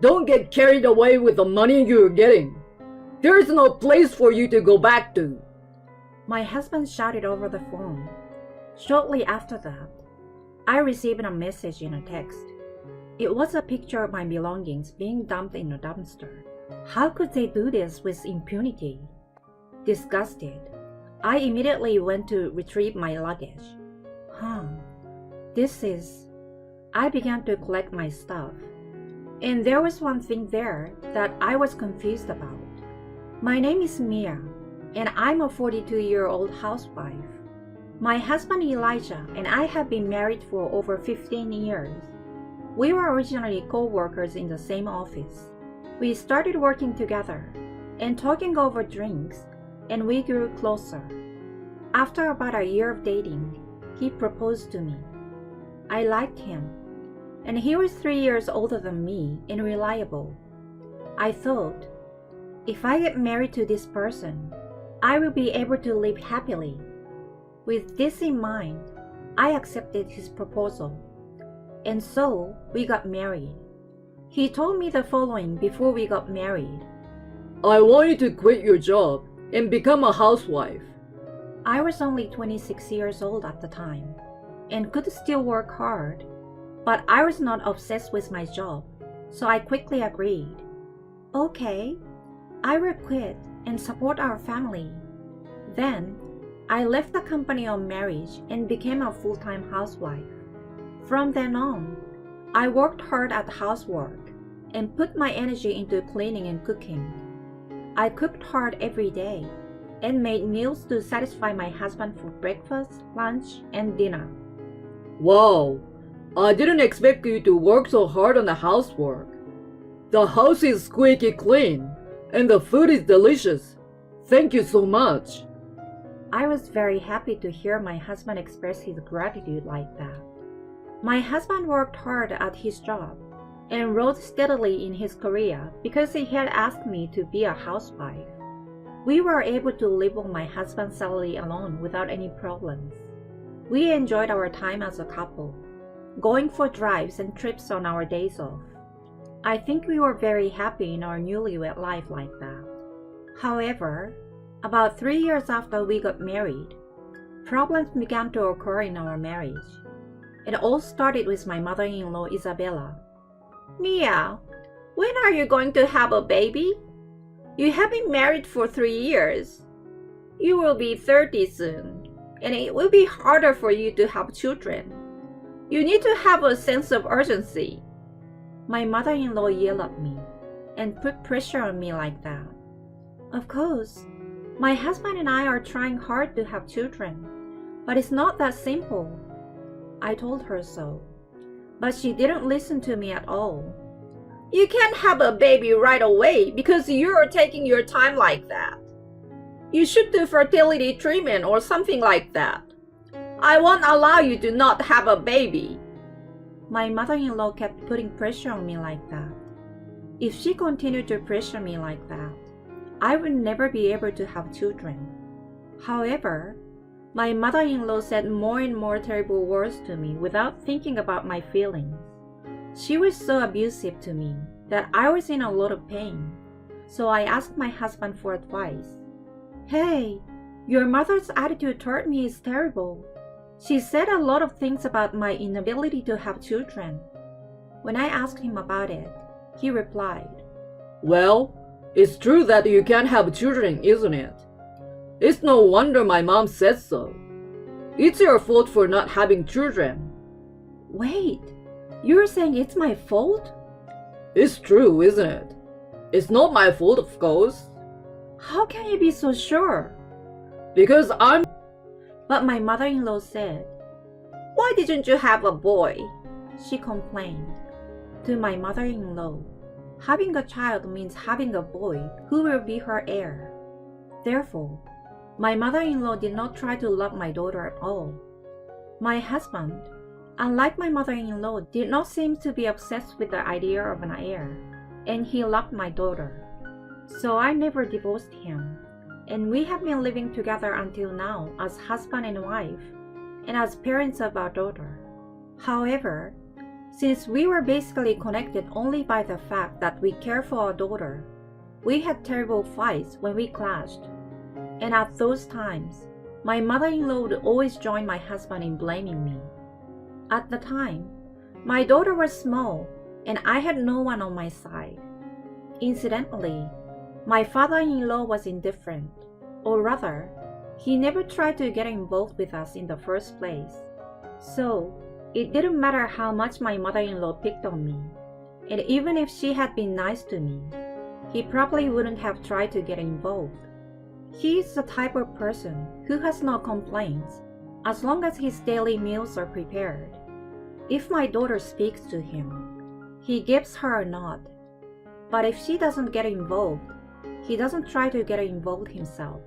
Don't get carried away with the money you're getting. There is no place for you to go back to. My husband shouted over the phone. Shortly after that, I received a message in a text. It was a picture of my belongings being dumped in a dumpster. How could they do this with impunity? Disgusted, I immediately went to retrieve my luggage. I began to collect my stuff. And there was one thing there that I was confused about. My name is Mia, and I'm a 42-year-old housewife. My husband Elijah and I have been married for over 15 years. We were originally co-workers in the same office. We started working together and talking over drinks, and we grew closer. After about a year of dating, he proposed to me. I liked him, and he was 3 years older than me and reliable. I thought, if I get married to this person, I will be able to live happily. With this in mind, I accepted his proposal, and so we got married. He told me the following before we got married. I want you to quit your job and become a housewife. I was only 26 years old at the time and could still work hard, but I was not obsessed with my job, so I quickly agreed. Okay, I will quit and support our family. Then, I left the company on marriage and became a full-time housewife. From then on, I worked hard at housework and put my energy into cleaning and cooking. I cooked hard every day and made meals to satisfy my husband for breakfast, lunch, and dinner. Wow, I didn't expect you to work so hard on the housework. The house is squeaky clean and the food is delicious. Thank you so much. I was very happy to hear my husband express his gratitude like that. My husband worked hard at his job and rose steadily in his career because he had asked me to be a housewife. We were able to live on my husband's salary alone without any problems. We enjoyed our time as a couple, going for drives and trips on our days off. I think we were very happy in our newlywed life like that. However, about 3 years after we got married, problems began to occur in our marriage. It all started with my mother-in-law Isabella. Mia, when are you going to have a baby? You have been married for 3 years. You will be 30 soon, and it will be harder for you to have children. You need to have a sense of urgency. My mother-in-law yelled at me and put pressure on me like that. Of course, my husband and I are trying hard to have children, but it's not that simple. I told her so, but she didn't listen to me at all. You can't have a baby right away because you're taking your time like that. You should do fertility treatment or something like that. I won't allow you to not have a baby. My mother-in-law kept putting pressure on me like that. If she continued to pressure me like that, I would never be able to have children. However, my mother-in-law said more and more terrible words to me without thinking about my feelings. She was so abusive to me that I was in a lot of pain, so I asked my husband for advice. Hey, your mother's attitude toward me is terrible. She said a lot of things about my inability to have children. When I asked him about it, he replied, Well, it's true that you can't have children, isn't it? It's no wonder my mom said so. It's your fault for not having children. Wait, you're saying it's my fault? It's true, isn't it? It's not my fault, of course. How can you be so sure? Because I'm... But my mother-in-law said, Why didn't you have a boy? She complained. To my mother-in-law, having a child means having a boy who will be her heir. Therefore, my mother-in-law did not try to love my daughter at all. My husband, unlike my mother-in-law, did not seem to be obsessed with the idea of an heir, and he loved my daughter. So I never divorced him, and we have been living together until now as husband and wife, and as parents of our daughter. However, Since we were basically connected only by the fact that we care for our daughter, we had terrible fights when we clashed. And at those times, my mother-in-law would always join my husband in blaming me. At the time, my daughter was small and I had no one on my side. Incidentally, my father-in-law was indifferent, or rather, he never tried to get involved with us in the first place. So, it didn't matter how much my mother-in-law picked on me, and even if she had been nice to me, he probably wouldn't have tried to get involved. He is the type of person who has no complaints as long as his daily meals are prepared. If my daughter speaks to him, he gives her a nod. But if she doesn't get involved, he doesn't try to get involved himself.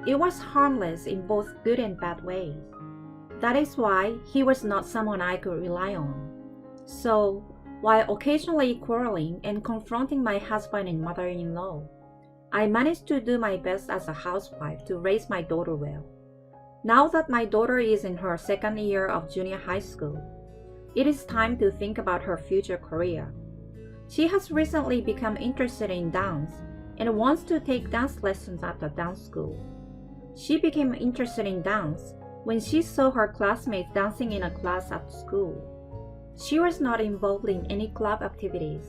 It was harmless in both good and bad ways. That is why he was not someone I could rely on. So, while occasionally quarreling and confronting my husband and mother-in-law, I managed to do my best as a housewife to raise my daughter well. Now that my daughter is in her second year of junior high school, it is time to think about her future career. She has recently become interested in dance and wants to take dance lessons at the dance school. She became interested in dance when she saw her classmates dancing in a class at school. She was not involved in any club activities,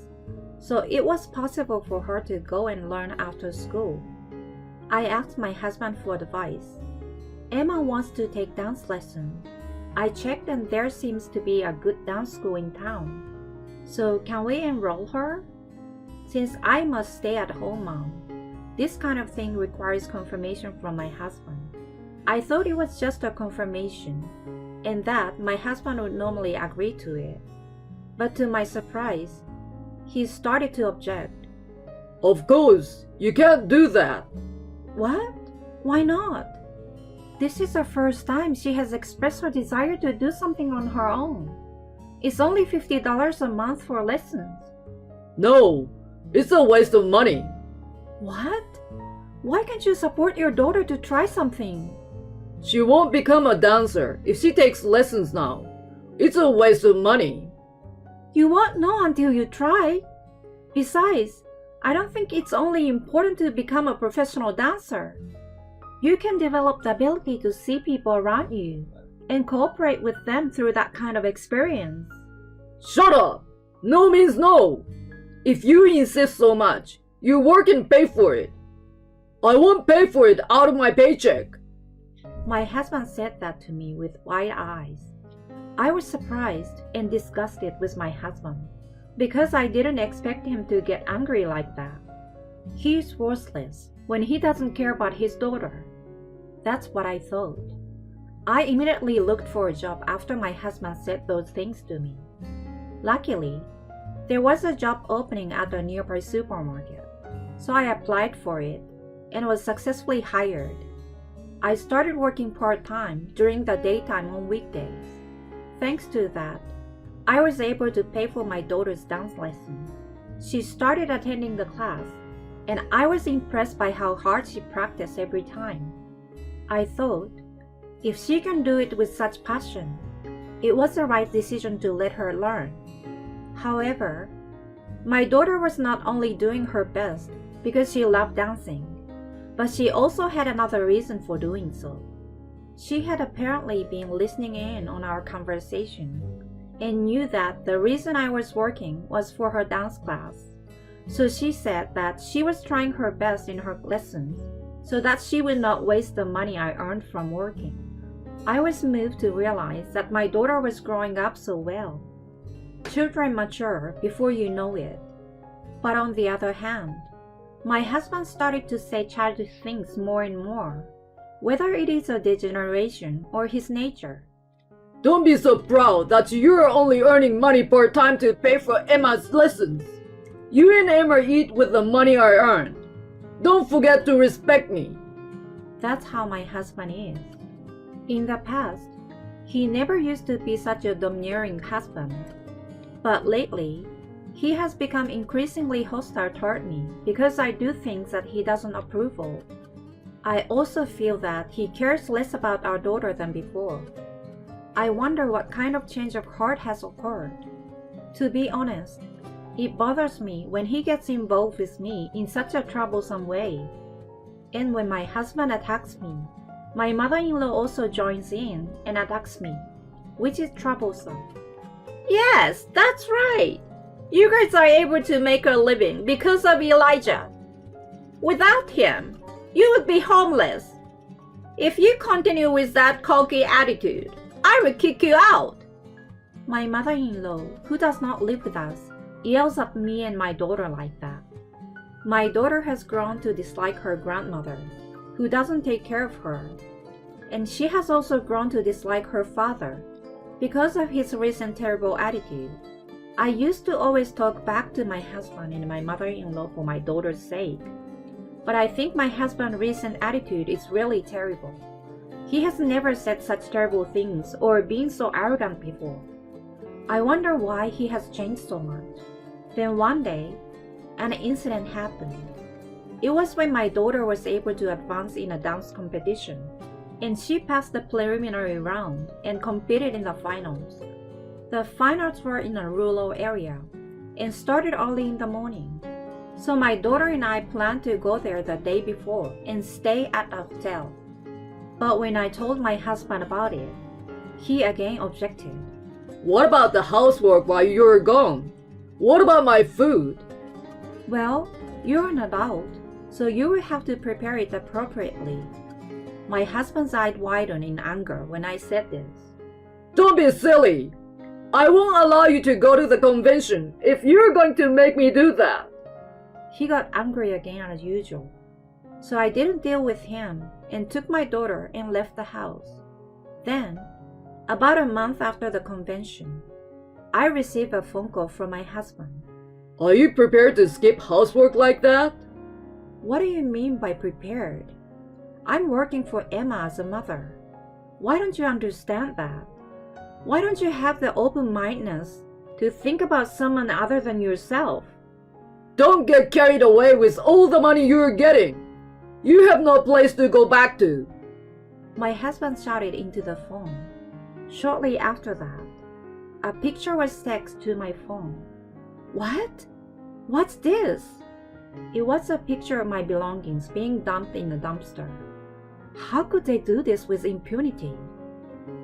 so it was possible for her to go and learn after school. I asked my husband for advice. Emma wants to take dance lessons. I checked and there seems to be a good dance school in town. So can we enroll her? Since I must stay at home mom, this kind of thing requires confirmation from my husband. I thought it was just a confirmation, and that my husband would normally agree to it. But to my surprise, he started to object. Of course, you can't do that. What? Why not? This is the first time she has expressed her desire to do something on her own. It's only $50 a month for lessons. No, it's a waste of money. What? Why can't you support your daughter to try something? She won't become a dancer if she takes lessons now. It's a waste of money. You won't know until you try. Besides, I don't think it's only important to become a professional dancer. You can develop the ability to see people around you and cooperate with them through that kind of experience. Shut up! No means no. If you insist so much, you work and pay for it. I won't pay for it out of my paycheck. My husband said that to me with wide eyes. I was surprised and disgusted with my husband because I didn't expect him to get angry like that. He is worthless when he doesn't care about his daughter. That's what I thought. I immediately looked for a job after my husband said those things to me. Luckily, there was a job opening at a nearby supermarket, so I applied for it and was successfully hired. I started working part-time during the daytime on weekdays. Thanks to that, I was able to pay for my daughter's dance lessons. She started attending the class, and I was impressed by how hard she practiced every time. I thought, if she can do it with such passion, it was the right decision to let her learn. However, my daughter was not only doing her best because she loved dancing, but she also had another reason for doing so. She had apparently been listening in on our conversation and knew that the reason I was working was for her dance class. So she said that she was trying her best in her lessons so that she would not waste the money I earned from working. I was moved to realize that my daughter was growing up so well. Children mature before you know it. But on the other hand, my husband started to say childish things more and more, whether it is a degeneration or his nature. Don't be so proud that you're only earning money part-time to pay for Emma's lessons. You and Emma eat with the money I earn. Don't forget to respect me. That's how my husband is. In the past, he never used to be such a domineering husband. But lately, he has become increasingly hostile toward me because I do things that he doesn't approve of. I also feel that he cares less about our daughter than before. I wonder what kind of change of heart has occurred. To be honest, it bothers me when he gets involved with me in such a troublesome way. And when my husband attacks me, my mother-in-law also joins in and attacks me, which is troublesome. Yes, that's right. You guys are able to make a living because of Elijah. Without him, you would be homeless. If you continue with that cocky attitude, I will kick you out. My mother-in-law, who does not live with us, yells at me and my daughter like that. My daughter has grown to dislike her grandmother, who doesn't take care of her. And she has also grown to dislike her father because of his recent terrible attitude. I used to always talk back to my husband and my mother-in-law for my daughter's sake. But I think my husband's recent attitude is really terrible. He has never said such terrible things or been so arrogant before. I wonder why he has changed so much. Then one day, an incident happened. It was when my daughter was able to advance in a dance competition, and she passed the preliminary round and competed in the finals. The finals were in a rural area and started early in the morning. So my daughter and I planned to go there the day before and stay at a hotel. But when I told my husband about it, he again objected. What about the housework while you're gone? What about my food? Well, you're an adult, so you will have to prepare it appropriately. My husband's eyes widened in anger when I said this. Don't be silly! I won't allow you to go to the convention if you're going to make me do that. He got angry again as usual. So I didn't deal with him and took my daughter and left the house. Then, about a month after the convention, I received a phone call from my husband. Are you prepared to skip housework like that? What do you mean by prepared? I'm working for Emma as a mother. Why don't you understand that? Why don't you have the open-mindedness to think about someone other than yourself? Don't get carried away with all the money you're getting. You have no place to go back to. My husband shouted into the phone. Shortly after that, a picture was texted to my phone. What? What's this? It was a picture of my belongings being dumped in a dumpster. How could they do this with impunity?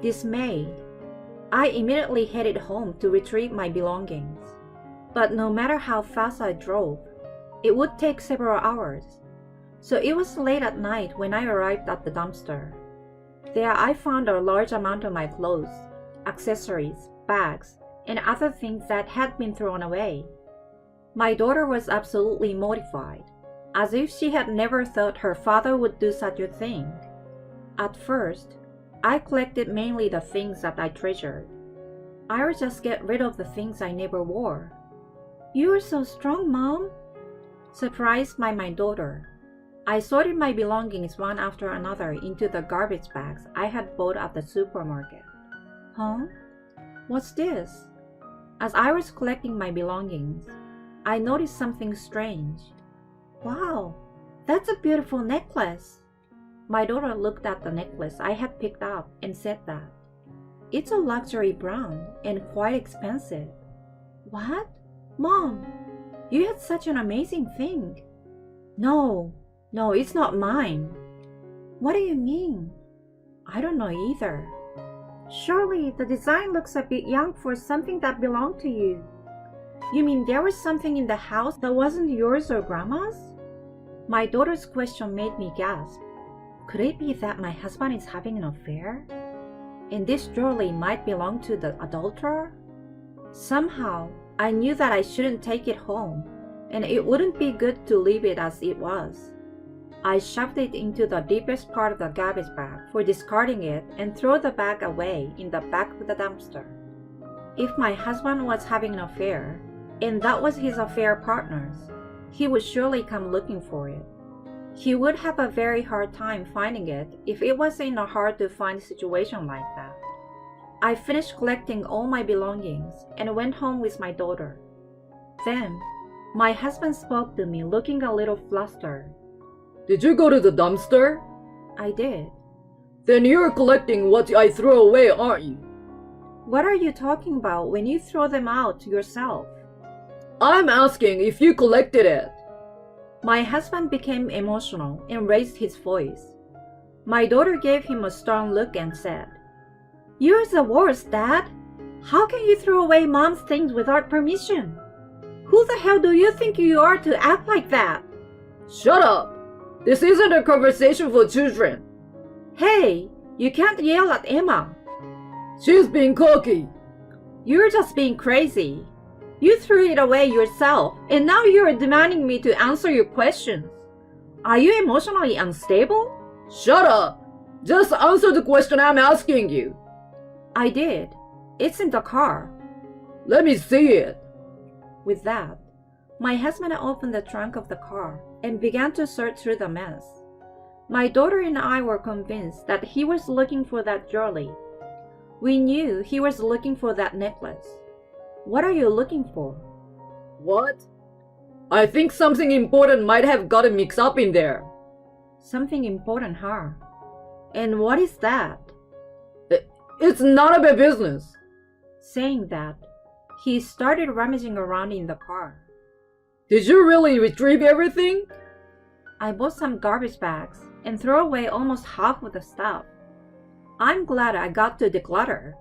Dismayed, I immediately headed home to retrieve my belongings. But no matter how fast I drove, it would take several hours. So it was late at night when I arrived at the dumpster. There I found a large amount of my clothes, accessories, bags, and other things that had been thrown away. My daughter was absolutely mortified, as if she had never thought her father would do such a thing. At first, I collected mainly the things that I treasured. I would just get rid of the things I never wore. You are so strong, Mom. Surprised by my daughter, I sorted my belongings one after another into the garbage bags I had bought at the supermarket. Huh? What's this? As I was collecting my belongings, I noticed something strange. Wow, that's a beautiful necklace. My daughter looked at the necklace I had picked up and said that. It's a luxury brand and quite expensive. What? Mom, you had such an amazing thing. No, it's not mine. What do you mean? I don't know either. Surely the design looks a bit young for something that belonged to you. You mean there was something in the house that wasn't yours or Grandma's? My daughter's question made me gasp. Could it be that my husband is having an affair? And this jewelry might belong to the adulterer? Somehow, I knew that I shouldn't take it home, and it wouldn't be good to leave it as it was. I shoved it into the deepest part of the garbage bag for discarding it and threw the bag away in the back of the dumpster. If my husband was having an affair, and that was his affair partner's, he would surely come looking for it. He would have a very hard time finding it if it was in a hard-to-find situation like that. I finished collecting all my belongings and went home with my daughter. Then, my husband spoke to me looking a little flustered. Did you go to the dumpster? I did. Then you're collecting what I threw away, aren't you? What are you talking about when you throw them out yourself? I'm asking if you collected it. My husband became emotional and raised his voice. My daughter gave him a stern look and said, "You're the worst, Dad. How can you throw away Mom's things without permission? Who the hell do you think you are to act like that?" Shut up! This isn't a conversation for children. Hey, you can't yell at Emma. She's being cocky. You're just being crazy. You threw it away yourself, and now you're demanding me to answer your questions. Are you emotionally unstable? Shut up! Just answer the question I'm asking you. I did. It's in the car. Let me see it. With that, my husband opened the trunk of the car and began to search through the mess. My daughter and I were convinced that he was looking for that jewelry. We knew he was looking for that necklace. What are you looking for? What? I think something important might have gotten mixed up in there. Something important, huh? And what is that? It's none of my business. Saying that, he started rummaging around in the car. Did you really retrieve everything? I bought some garbage bags and threw away almost half of the stuff. I'm glad I got to declutter.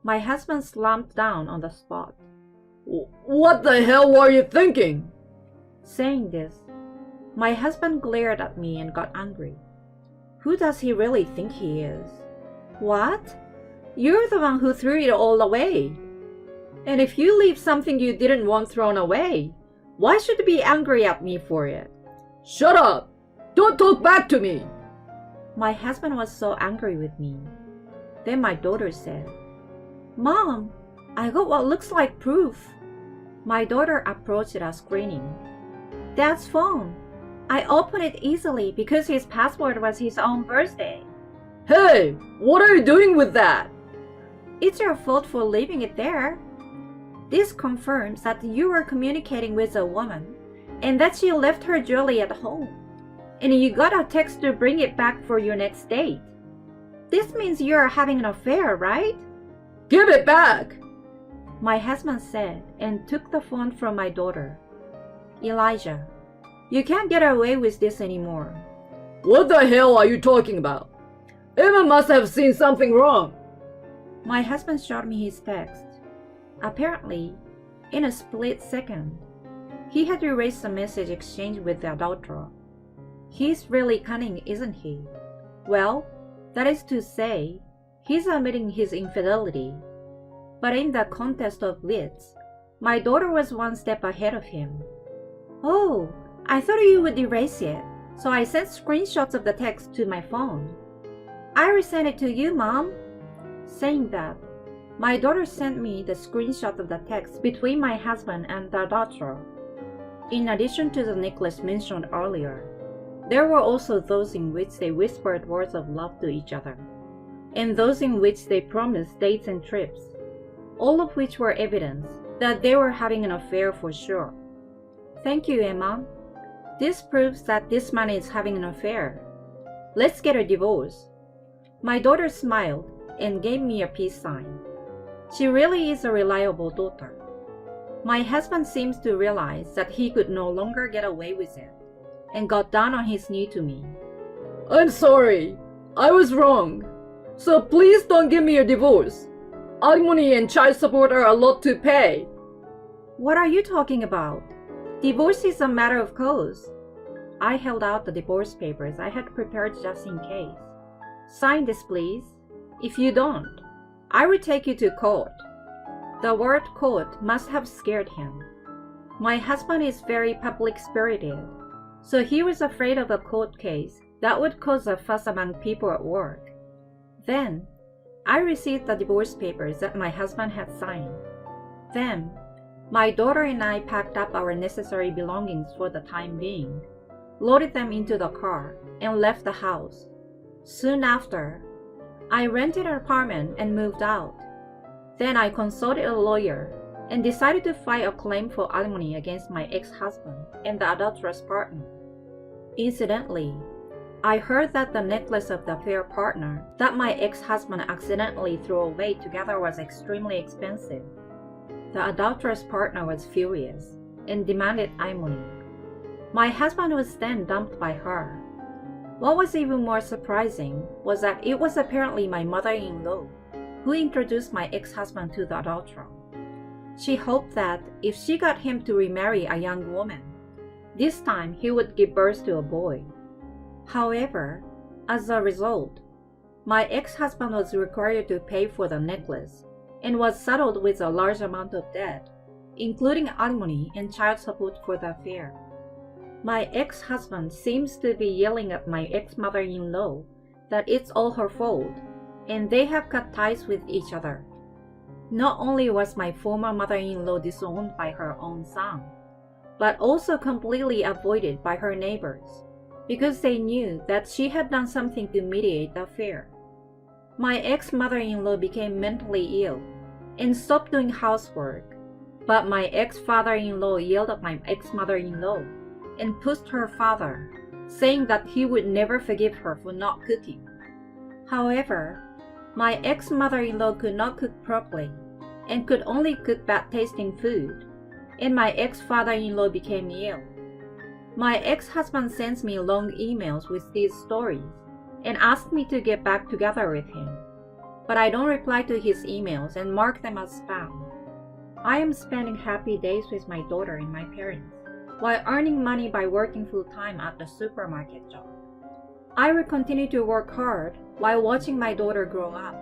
My husband slumped down on the spot. What the hell were you thinking? Saying this, my husband glared at me and got angry. Who does he really think he is? What? You're the one who threw it all away. And if you leave something you didn't want thrown away, why should you be angry at me for it? Shut up! Don't talk back to me! My husband was so angry with me. Then my daughter said, "Mom, I got what looks like proof." My daughter approached us grinning. "Dad's phone. I opened it easily because his password was his own birthday." Hey, what are you doing with that? It's your fault for leaving it there. This confirms that you were communicating with a woman and that she left her jewelry at home, and you got a text to bring it back for your next date. This means you are having an affair, right? Give it back! My husband said and took the phone from my daughter. "Elijah, you can't get away with this anymore." What the hell are you talking about? Emma must have seen something wrong. My husband showed me his text. Apparently, in a split second, he had erased the message exchanged with the adulterer. He's really cunning, isn't he? Well, that is to say, he's admitting his infidelity. But in the contest of wits, my daughter was one step ahead of him. "Oh, I thought you would erase it, so I sent screenshots of the text to my phone. I resent it to you, Mom." Saying that, my daughter sent me the screenshot of the text between my husband and the adulterer. In addition to the necklace mentioned earlier, there were also those in which they whispered words of love to each other, and those in which they promised dates and trips, all of which were evidence that they were having an affair for sure. "Thank you, Emma. This proves that this man is having an affair. Let's get a divorce." My daughter smiled and gave me a peace sign. She really is a reliable daughter. My husband seems to realize that he could no longer get away with it, and got down on his knee to me. I'm sorry. I was wrong. So please don't give me a divorce. Alimony and child support are a lot to pay. What are you talking about? Divorce is a matter of course. I held out the divorce papers I had prepared just in case. "Sign this, please. If you don't, I will take you to court." The word court must have scared him. My husband is very public-spirited, so he was afraid of a court case that would cause a fuss among people at work. Then, I received the divorce papers that my husband had signed. Then, my daughter and I packed up our necessary belongings for the time being, loaded them into the car, and left the house. Soon after, I rented an apartment and moved out. Then I consulted a lawyer and decided to file a claim for alimony against my ex-husband and the adulterous partner. Incidentally, I heard that the necklace of the affair partner that my ex-husband accidentally threw away together was extremely expensive. The adulterous partner was furious and demanded alimony. My husband was then dumped by her. What was even more surprising was that it was apparently my mother-in-law who introduced my ex-husband to the adulterer. She hoped that if she got him to remarry a young woman, this time he would give birth to a boy. However, as a result, my ex-husband was required to pay for the necklace and was saddled with a large amount of debt, including alimony and child support for the affair. My ex-husband seems to be yelling at my ex-mother-in-law that it's all her fault, and they have cut ties with each other. Not only was my former mother-in-law disowned by her own son, but also completely avoided by her neighbors, because they knew that she had done something to mediate the affair. My ex-mother-in-law became mentally ill and stopped doing housework, but my ex-father-in-law yelled at my ex-mother-in-law and pushed her father, saying that he would never forgive her for not cooking. However, my ex-mother-in-law could not cook properly and could only cook bad-tasting food, and my ex-father-in-law became ill. My ex-husband sends me long emails with these stories and asks me to get back together with him, but I don't reply to his emails and mark them as spam. I am spending happy days with my daughter and my parents, while earning money by working full-time at the supermarket job. I will continue to work hard while watching my daughter grow up.